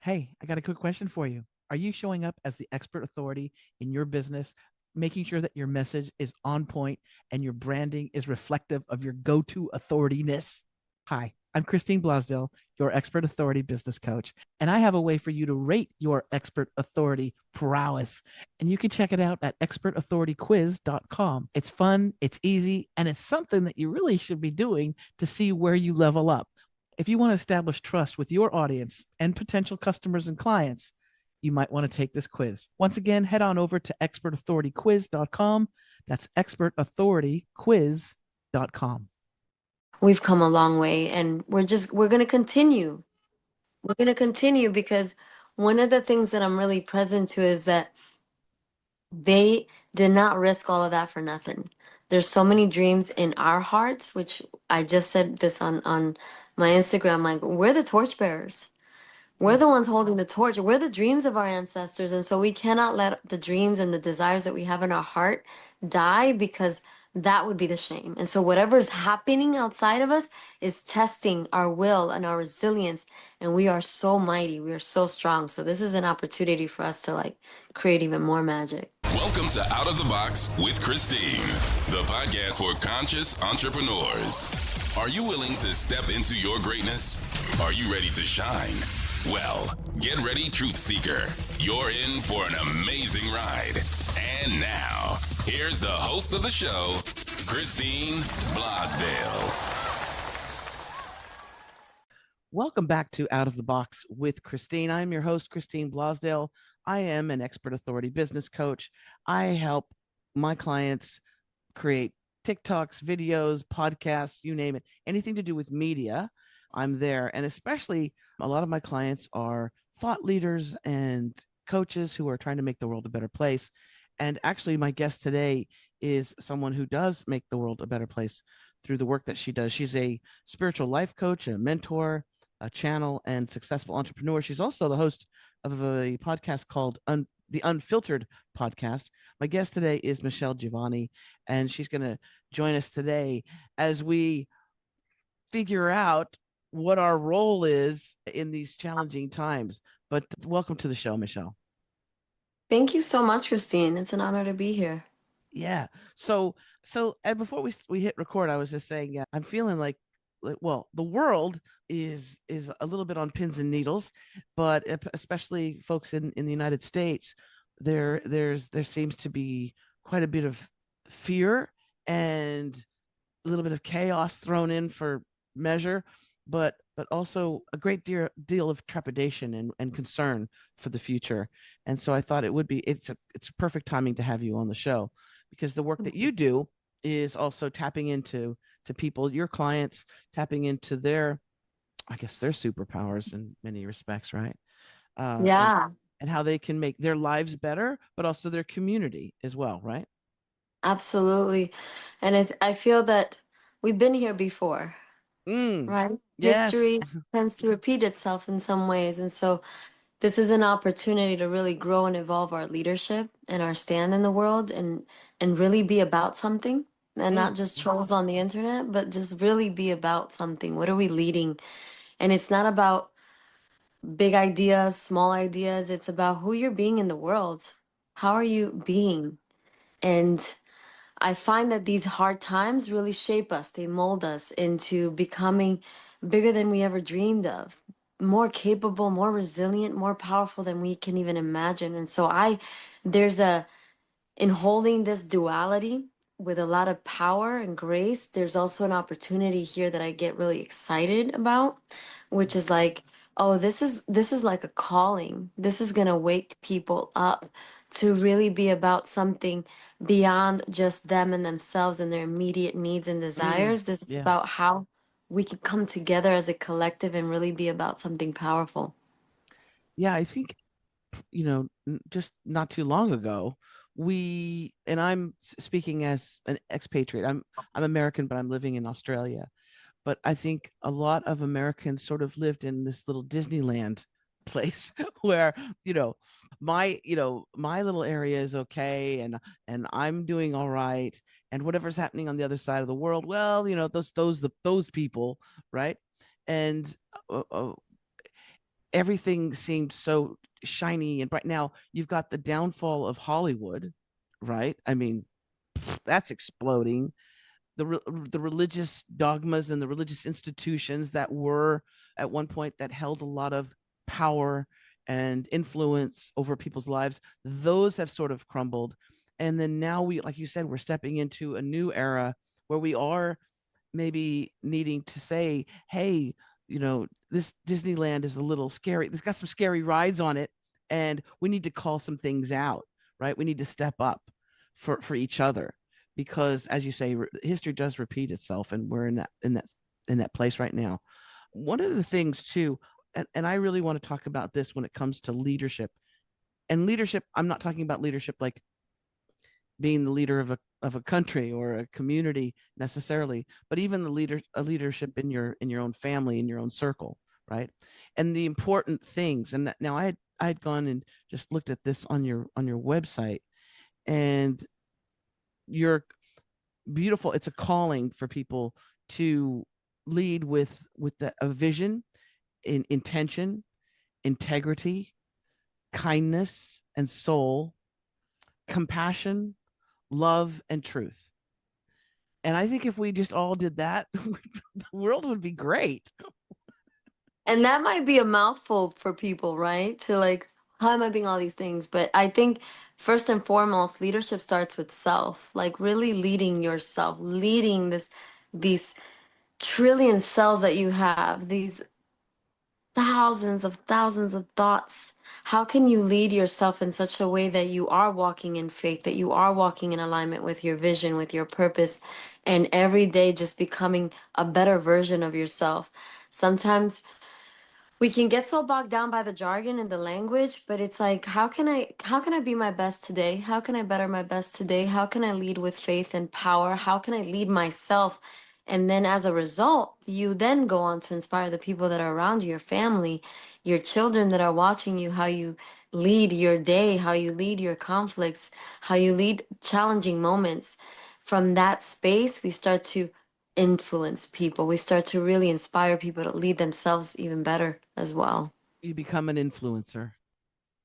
Hey, I got a quick question for you. Are you showing up as the expert authority in your business, making sure that your message is on point and your branding is reflective of your go to authorityness? Hi, I'm Christine Blosdale, your expert authority business coach, and I have a way for you to rate your expert authority prowess. And you can check it out at expertauthorityquiz.com. It's fun, it's easy, and it's something that you really should be doing to see where you level up. If you want to establish trust with your audience and potential customers and clients, you might want to take this quiz. Once again, head on over to expertauthorityquiz.com. That's expertauthorityquiz.com. We've come a long way, and we're going to continue. We're going to continue because one of the things that I'm really present to is that they did not risk all of that for nothing. There's so many dreams in our hearts, which I just said this on my Instagram. Like, we're the torchbearers. We're Mm. the ones holding the torch. We're the dreams of our ancestors. And so we cannot let the dreams and the desires that we have in our heart die, because that would be the shame. And so whatever's happening outside of us is testing our will and our resilience. And we are so mighty. We are so strong. So this is an opportunity for us to create even more magic. Welcome to Out of the Box with Christine, the podcast for conscious entrepreneurs. Are you willing to step into your greatness? Are you ready to shine? Well, get ready, Truth Seeker. You're in for an amazing ride. And now, here's the host of the show, Christine Blosdale. Welcome back to Out of the Box with Christine. I'm your host, Christine Blosdale. I am an expert authority business coach. I help my clients create TikToks, videos, podcasts, you name it, anything to do with media. I'm there. And especially a lot of my clients are thought leaders and coaches who are trying to make the world a better place. And actually, my guest today is someone who does make the world a better place through the work that she does. She's a spiritual life coach, a mentor, a channel, and successful entrepreneur. She's also the host of a podcast called the Unfiltered Podcast. My guest today is Michelle Jeovanny, and she's going to join us today as we figure out what our role is in these challenging times. But welcome to the show, Michelle. Thank you so much, Christine. It's an honor to be here. Yeah. So and before we hit record, I was just saying, yeah, I'm feeling like well, the world is a little bit on pins and needles, but especially folks in the United States, there seems to be quite a bit of fear and a little bit of chaos thrown in for measure, but also a great deal of trepidation and concern for the future. And so I thought it's a perfect timing to have you on the show, because the work that you do is also tapping into people, your clients, tapping into their, I guess, their superpowers in many respects, right? Uh, and Yeah, and how they can make their lives better, but also their community as well, right? absolutely. And I feel that we've been here before, Mm, right? yes. History tends to repeat itself in some ways. And so this is an opportunity to really grow and evolve our leadership and our stand in the world, and really be about something, and Mm, not just trolls on the internet, but just really be about something. What are we leading? And it's not about big ideas, small ideas. It's about who you're being in the world. How are you being? And I find that these hard times really shape us. They mold us into becoming bigger than we ever dreamed of, more capable, more resilient, more powerful than we can even imagine. And so there's in holding this duality with a lot of power and grace, there's also an opportunity here that I get really excited about, which is like, oh, this is like a calling. This is going to wake people up to really be about something beyond just them and themselves and their immediate needs and mm, desires. This is yeah. about how we can come together as a collective and really be about something powerful. Yeah, I think, just not too long ago, and I'm speaking as an expatriate. I'm American, but I'm living in Australia. But I think a lot of Americans sort of lived in this little Disneyland place where, you know, my little area is okay, and I'm doing all right, and whatever's happening on the other side of the world, well, those people, right? And uh, uh, everything seemed so shiny and bright. Now you've got the downfall of Hollywood, right? I mean, that's exploding. The religious dogmas and the religious institutions that were at one point that held a lot of power and influence over people's lives, those have sort of crumbled. And then now we, like you said, we're stepping into a new era where we are maybe needing to say, hey, this Disneyland is a little scary. It's got some scary rides on it, and we need to call some things out, right? We need to step up for each other, because as you say, history does repeat itself, and we're in that place right now. One of the things too, and I really want to talk about this when it comes to leadership. And leadership, I'm not talking about leadership like being the leader of a country or a community necessarily, but even a leadership in your own family, in your own circle, right? And the important things. And now I had gone and just looked at this on your website, and you're beautiful. It's a calling for people to lead with a vision, in intention, integrity, kindness and soul, compassion, love, and truth. And I think if we just all did that, the world would be great. And that might be a mouthful for people, right? To like, how am I being all these things? But I think first and foremost, leadership starts with self, like really leading yourself, leading these trillion cells that you have, these thousands of thoughts. How can you lead yourself in such a way that you are walking in faith, that you are walking in alignment with your vision, with your purpose, and every day just becoming a better version of yourself? Sometimes we can get so bogged down by the jargon and the language, but it's like, how can I be my best today? How can I better my best today? How can I lead with faith and power? How can I lead myself? And then as a result, you then go on to inspire the people that are around you, your family, your children that are watching you, how you lead your day, how you lead your conflicts, how you lead challenging moments. From that space, we start to influence people. We start to really inspire people to lead themselves even better as well. You become an influencer,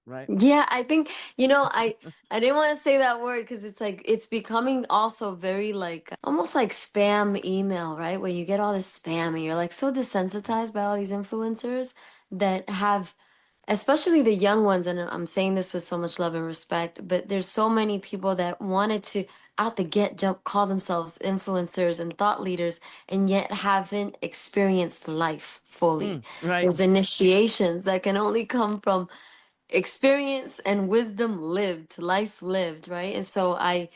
right? Yeah, I think, I didn't want to say that word because it's like it's becoming also very like almost like spam email, right? Where you get all this spam and you're like so desensitized by all these influencers that have, especially the young ones, and I'm saying this with so much love and respect, but there's so many people that wanted to out the get jump call themselves influencers and thought leaders and yet haven't experienced life fully. Right. Those initiations that can only come from experience and wisdom lived, life lived, right? And so I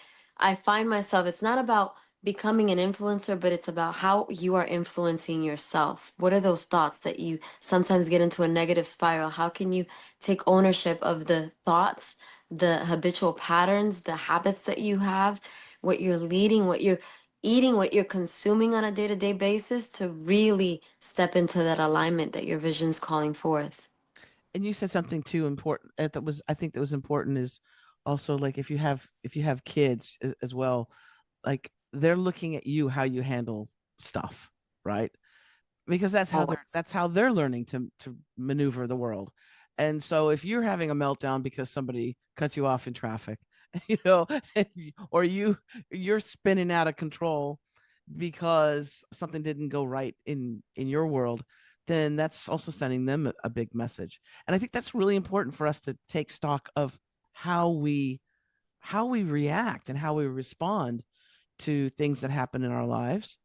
find myself, it's not about becoming an influencer, but it's about how you are influencing yourself. What are those thoughts that you sometimes get into a negative spiral? How can you take ownership of the thoughts, the habitual patterns, the habits that you have, what you're leading, what you're eating, what you're consuming on a day-to-day basis to really step into that alignment that your vision's calling forth? And you said something too important that was, I think that was important, is also like if you have kids as well, like they're looking at you, how you handle stuff, right? Because that's how they're learning to maneuver the world. And so if you're having a meltdown because somebody cuts you off in traffic, you know, or you're spinning out of control because something didn't go right in your world, then that's also sending them a big message. And I think that's really important for us to take stock of how we react and how we respond to things that happen in our lives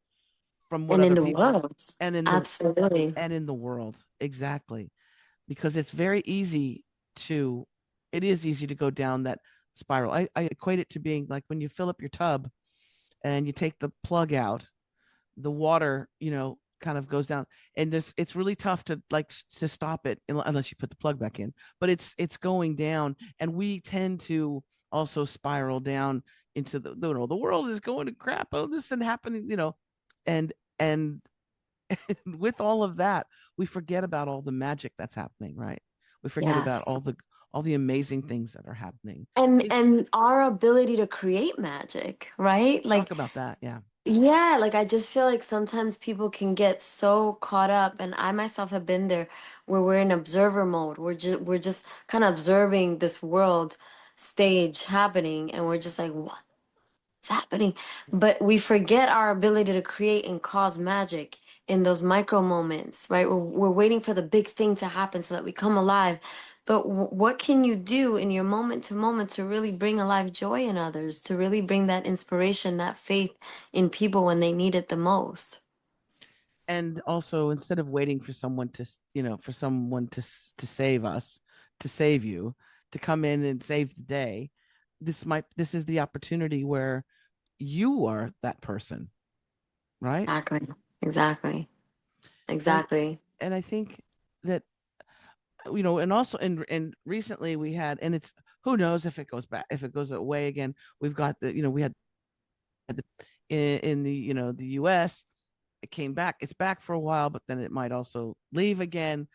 from what And in other the people world. and in the Absolutely. and in the world. Exactly. Because it's very easy to it is easy to go down that spiral. I equate it to being like when you fill up your tub and you take the plug out, the water, kind of goes down, and it's really tough to to stop it unless you put the plug back in. But it's going down, and we tend to also spiral down into the world is going to crap. Oh, this is happening, and with all of that, we forget about all the magic that's happening, right? We forget about Yes. all the amazing things that are happening. And It- and our ability to create magic, right? Talk Like about that, yeah. Yeah, like I just feel like sometimes people can get so caught up, and I myself have been there, where we're in observer mode. We're just kind of observing this world stage happening, and we're just like, what's happening? But we forget our ability to create and cause magic in those micro moments, right? We're waiting for the big thing to happen so that we come alive. But what can you do in your moment to moment to really bring alive joy in others, to really bring that inspiration, that faith in people when they need it the most? And also, instead of waiting for someone to, for someone to save us, to save you, to come in and save the day, this is the opportunity where you are that person, right? Exactly. Exactly. and Exactly. and I think that, and also, and recently we had, and it's, who knows if it goes back, if it goes away again. We've got we had the, in the, the US. It came back, it's back for a while, but then it might also leave again.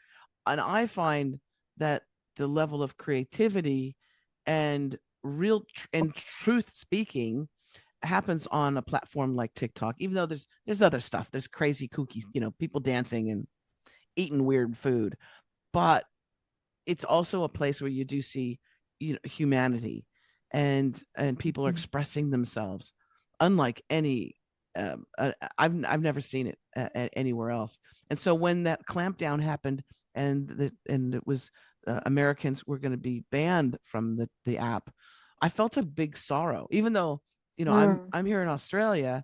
And I find that the level of creativity and and truth speaking happens on a platform like TikTok. Even though there's other stuff, there's crazy kooky, people dancing and eating weird food, but it's also a place where you do see, humanity, and people are expressing themselves unlike any, I've never seen it anywhere else. And so when that clampdown happened, and it was, Americans were going to be banned from the app, I felt a big sorrow. Even though, Mm, I'm here in Australia,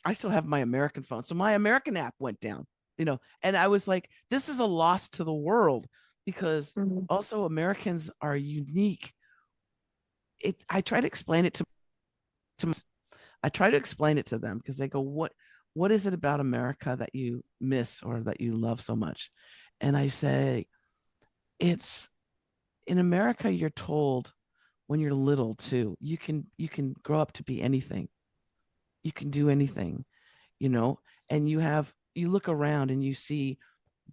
I still have my American phone. So my American app went down, and I was like, this is a loss to the world, because mm, also Americans are unique. I try to explain it to I try to explain it to them, because they go, what is it about America that you miss or that you love so much? And I say, it's, in America, you're told when you're little too, you can grow up to be anything. You can do anything, you know, and you look around and you see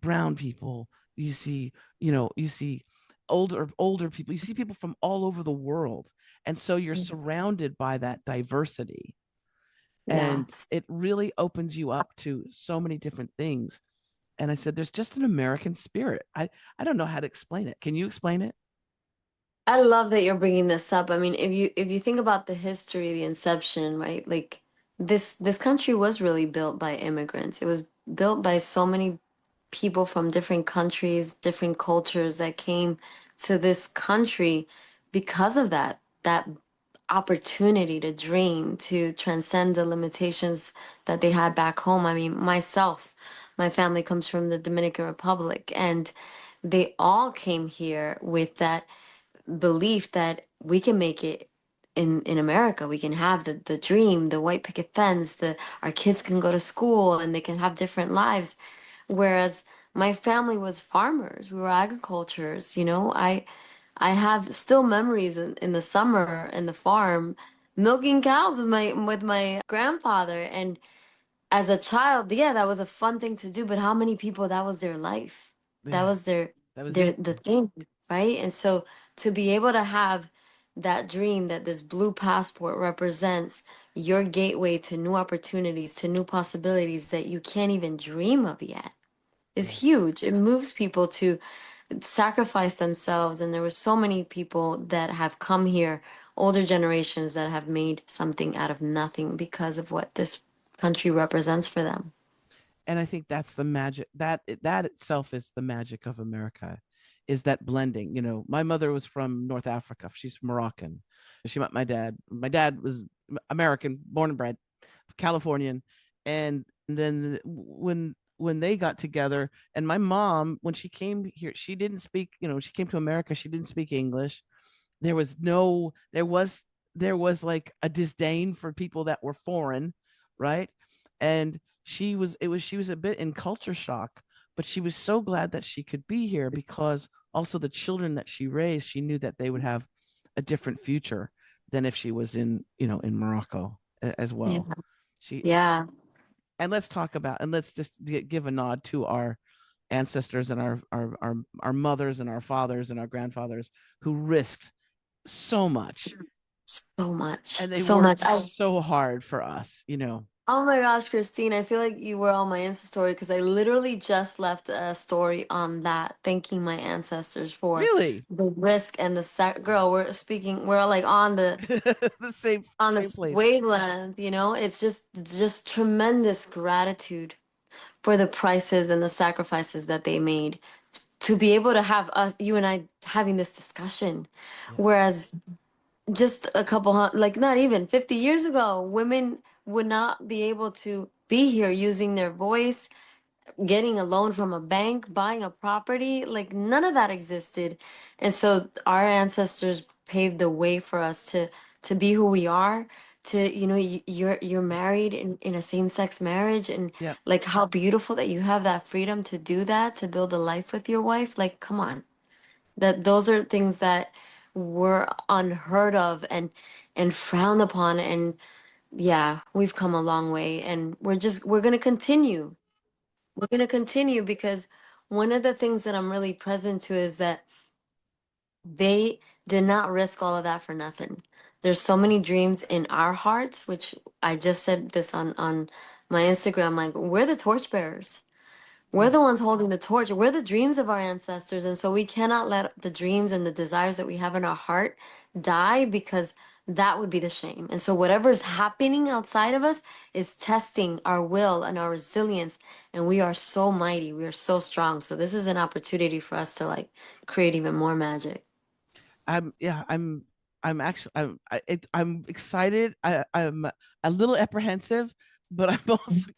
brown people, you see, you see older people, you see people from all over the world. And so you're mm. surrounded by that diversity, and Yes. it really opens you up to so many different things. And I said, there's just an American spirit. I don't know how to explain it. Can you explain it? I love that you're bringing this up. I mean, if you think about the history, the inception, right? Like this country was really built by immigrants. It was built by so many people from different countries, different cultures that came to this country because of that opportunity to dream, to transcend the limitations that they had back home. I mean, myself, my family comes from the Dominican Republic, and they all came here with that belief that we can make it in America. We can have the dream, the white picket fence, the our kids can go to school and they can have different lives. Whereas my family was farmers. We were agricultures, you know. I have still memories in the summer in the farm milking cows with my grandfather. And as a child, yeah, that was a fun thing to do, but how many people that was their life? That Yeah, was their that was their it. the thing, right? And so to be able to have that dream that this blue passport represents your gateway to new opportunities, to new possibilities that you can't even dream of yet Yeah. is huge. It moves people to sacrifice themselves. And there were so many people that have come here, older generations that have made something out of nothing because of what this country represents for them. And I think that's the magic, that itself is the magic of America, is that blending. My mother was from North Africa. She's Moroccan. She met my dad. My dad was American, born and bred, Californian. And then when they got together, and my mom, when she came here, she didn't speak, she came to America, she didn't speak English. There was no there was like a disdain for people that were foreign, right? And she was a bit in culture shock, but she was so glad that she could be here, because also the children that she raised, she knew that they would have a different future than if she was in Morocco as Yeah. well. She Yeah. And let's talk about, and let's just give a nod to our ancestors, and our mothers and our fathers and our grandfathers, who risked so much, So much. and they So worked much. so hard for us. Oh my gosh, Christine, I feel like you were on my Insta story because I literally just left a story on that, thanking my ancestors for Really? the risk and the girl, we're like on the The on same this place. wavelength, you know? It's just tremendous gratitude for the prices and the sacrifices that they made to be able to have us, you and I, having this discussion. Yeah. Whereas just a like not even 50 years ago, women would not be able to be here using their voice, getting a loan from a bank, buying a property, like none of that existed. And so our ancestors paved the way for us to be who we are, to, you know, you're married in a same-sex marriage, and Yeah. like how beautiful that you have that freedom to do that, to build a life with your wife. Like, come on. That those are things that were unheard of and frowned upon, and yeah, we've come a long way, and we're going to continue. We're going to continue because one of the things that I'm really present to is that they did not risk all of that for nothing. There's so many dreams in our hearts, which I just said this on my Instagram, like we're the torchbearers. We're Mm. the ones holding the torch. We're the dreams of our ancestors. And so we cannot let the dreams and the desires that we have in our heart die, because that would be the shame. And so whatever's happening outside of us is testing our will and our resilience. And we are so mighty. We are so strong. So this is an opportunity for us to like create even more magic. Yeah, I'm actually I'm excited. I'm a little apprehensive, but I'm also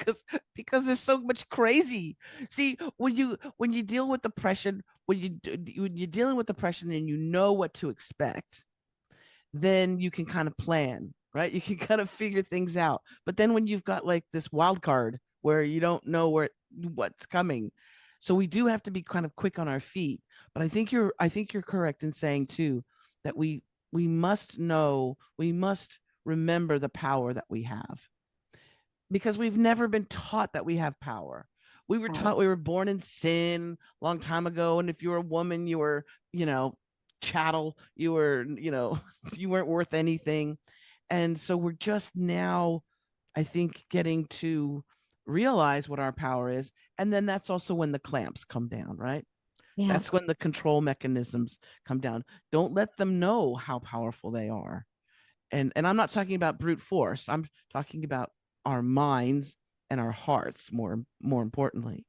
because there's so much crazy. See, when you deal with depression, when you're dealing with depression and you know what to expect, then you can kind of plan, right? You can kind of figure things out. But then when you've got like this wild card where you don't know what's coming, so we do have to be kind of quick on our feet. But I think you're correct in saying too that we must know, we must remember the power that we have, because we've never been taught that we have power. We were Right. taught we were born in sin a long time ago. And if you were a woman, you were, you know, chattel, you were, you know, you weren't worth anything. And so we're just now, I think, getting to realize what our power is. And then that's also when the clamps come down, right? Yeah. That's when the control mechanisms come down. Don't let them know how powerful they are. And I'm not talking about brute force. I'm talking about our minds and our hearts more importantly,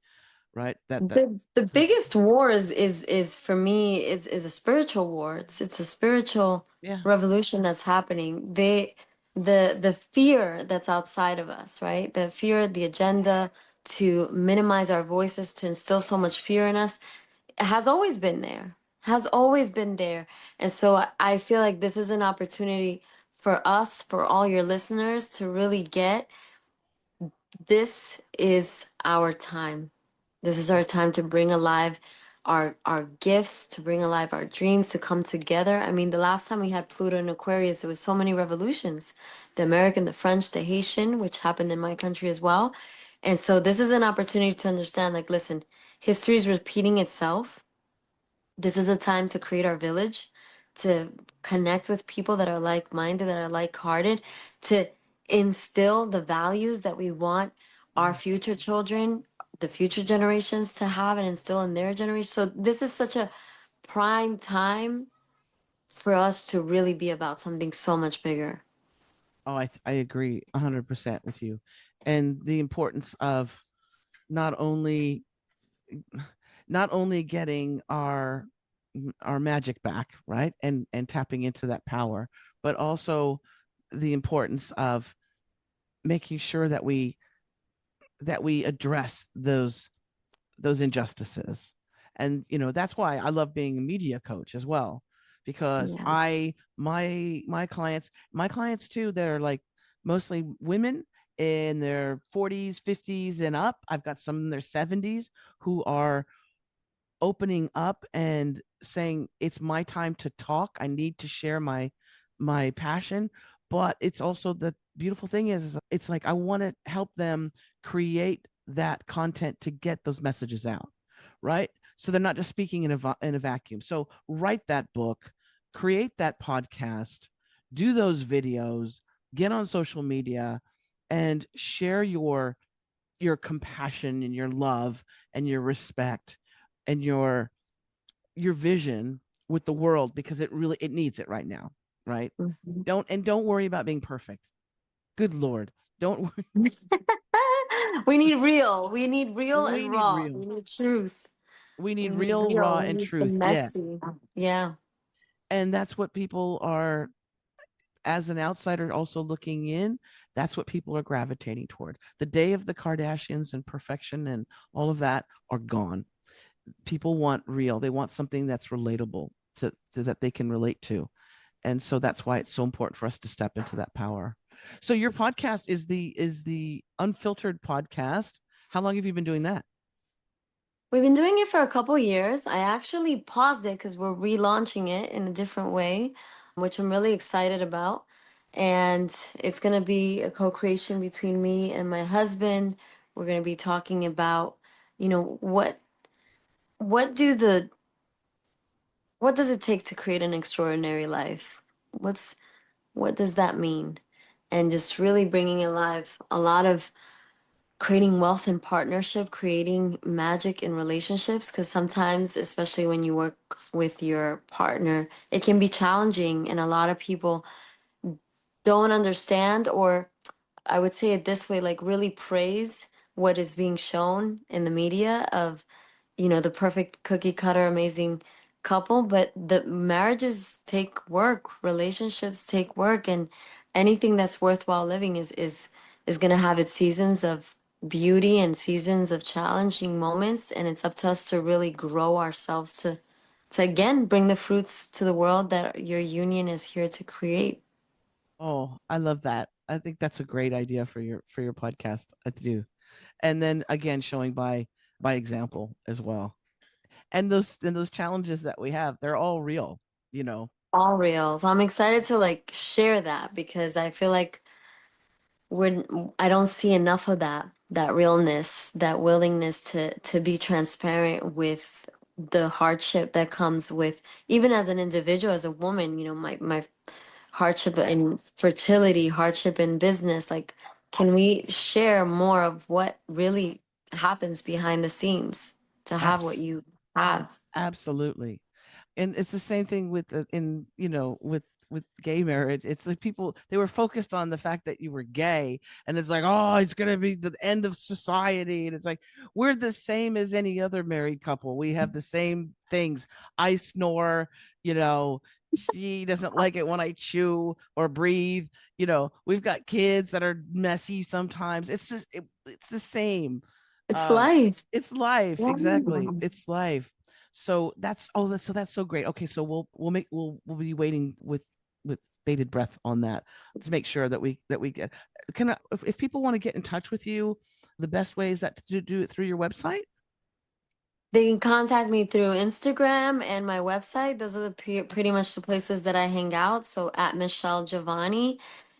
right? That The so biggest war is for me is a spiritual war. It's a spiritual yeah. revolution that's happening. The fear that's outside of us, right? The fear, the agenda to minimize our voices, to instill so much fear in us, has always been there. Has always been there. And so I feel like this is an opportunity for us, for all your listeners, to really get, this is our time. This is our time to bring alive our gifts, to bring alive our dreams, to come together. I mean, the last time we had Pluto in Aquarius, there was so many revolutions. The American, the French, the Haitian, which happened in my country as well. And so this is an opportunity to understand, like, listen, history is repeating itself. This is a time to create our village, to connect with people that are like-minded, that are like-hearted, to instill the values that we want our Mm. future children, the future generations to have and instill in their generation. So this is such a prime time for us to really be about something so much bigger. Oh, I agree 100% with you. And the importance of not only not only getting our magic back, right? And tapping into that power, but also the importance of making sure that we address those injustices. And you know, that's why I love being a media coach as well, because Yeah. I my clients too, they're like mostly women in their 40s 50s and up. I've got some in their 70s who are opening up and saying it's my time to talk. I need to share my passion. But it's also the beautiful thing is it's like I want to help them create that content to get those messages out, right? So they're not just speaking in a vacuum. So write that book, create that podcast, do those videos, get on social media, and share your compassion and your love and your respect and your vision with the world, because it needs it right now, right? Mhm. Don't worry about being perfect. Good Lord. Don't worry. We need real. We need real We and need raw. real. We need truth. We need We need real, real. raw, We and need the truth. Yeah. messy. Yeah. And that's what people are, as an outsider also looking in, that's what people are gravitating toward. The day of the Kardashians and perfection and all of that are gone. People want real. They want something that's relatable to that they can relate to. And so that's why it's so important for us to step into that power. So your podcast is the Unfiltered podcast. How long have you been doing that? We've been doing it for a couple years. I actually paused it because we're relaunching it in a different way, which I'm really excited about. And it's going to be a co-creation between me and my husband. We're going to be talking about, what do the what does it take to create an extraordinary life? What does that mean? And just really bringing alive a lot of creating wealth in partnership, creating magic in relationships. Because sometimes, especially when you work with your partner, it can be challenging, and a lot of people don't understand, or I would say it this way, like really praise what is being shown in the media of, the perfect cookie cutter, amazing couple. But the marriages take work, relationships take work, and anything that's worthwhile living is going to have its seasons of beauty and seasons of challenging moments. And it's up to us to really grow ourselves to again bring the fruits to the world that your union is here to create. Oh, I love that. I think that's a great idea for your podcast. I do. And then again, showing by example as well. And those challenges that we have, they're all real, you know. All real. So I'm excited to like share that because I feel like we're I don't see enough of that realness, that willingness to be transparent with the hardship that comes with, even as an individual, as a woman, my hardship in fertility, hardship in business. Like, can we share more of what really happens behind the scenes to have what Abs- you have? Absolutely. And it's the same thing with in with gay marriage. It's like people, they were focused on the fact that you were gay, and it's like, oh, it's going to be the end of society. And it's like, we're the same as any other married couple. We have the same things. I snore, you know, she doesn't like it when I chew or breathe. We've got kids that are messy sometimes. It's the same. It's um life. it's life, Yeah. exactly, it's life. So that's so great. Okay, so we'll be waiting with bated breath on that, to make sure that we get. Can I, if people want to get in touch with you, the best way is that to do it through your website? They can contact me through Instagram and my website. Those are pretty much the places that I hang out. So at Michelle Jeovanny,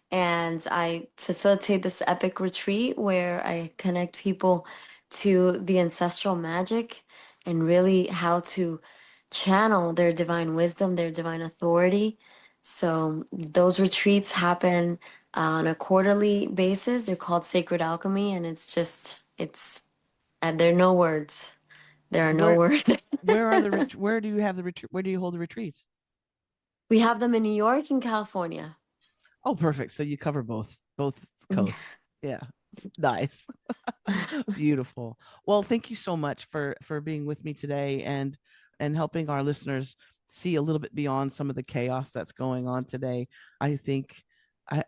and I facilitate this epic retreat where I connect people to the ancestral magic and really how to channel their divine wisdom, their divine authority. So those retreats happen on a quarterly basis. They're called Sacred Alchemy, and there are no words. There are no where words. where do you have the retreat, where do you hold the retreats? We have them in New York and California. Oh, perfect. So you cover both coasts. Yeah. Nice. Beautiful. Well, thank you so much for being with me today, and helping our listeners see a little bit beyond some of the chaos that's going on today. I think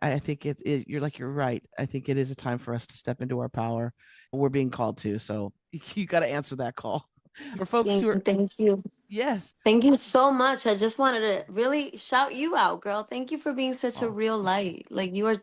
I think you're right. I think it is a time for us to step into our power. We're being called to. So you got to answer that call. For folks who are, Thank you. yes. Thank you so much. I just wanted to really shout you out, girl. Thank you for being such a Oh, real light. Like you are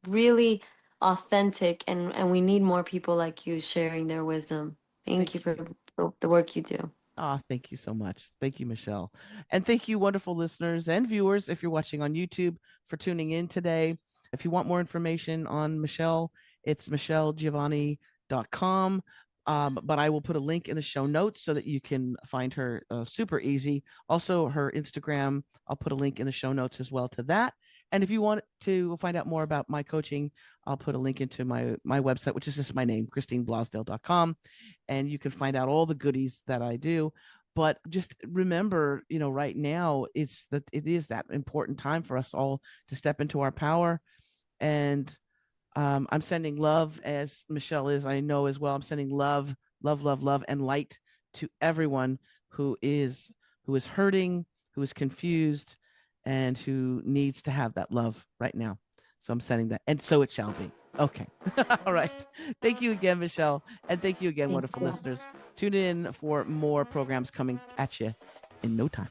really authentic, and we need more people like you sharing their wisdom. Thank you thank for you. the work you do. Ah, thank you so much. Thank you, Michelle. And thank you, wonderful listeners and viewers, if you're watching on YouTube, for tuning in today. If you want more information on Michelle, it's michellegiovanny.com. But I will put a link in the show notes so that you can find her super easy. Also, her Instagram, I'll put a link in the show notes as well to that. And if you want to find out more about my coaching, I'll put a link into my website, which is just my name, christineblosdale.com. And you can find out all the goodies that I do. But just remember, right now it is that important time for us all to step into our power. And I'm sending love, as Michelle is, I know as well. I'm sending love, love, love, love, and light to everyone who is hurting, who is confused, and who needs to have that love right now. So I'm sending that, and so it shall be. Okay. All right. Thank you again, Michelle. And thank you again, Thank wonderful you. listeners. Tune in for more programs coming at you in no time.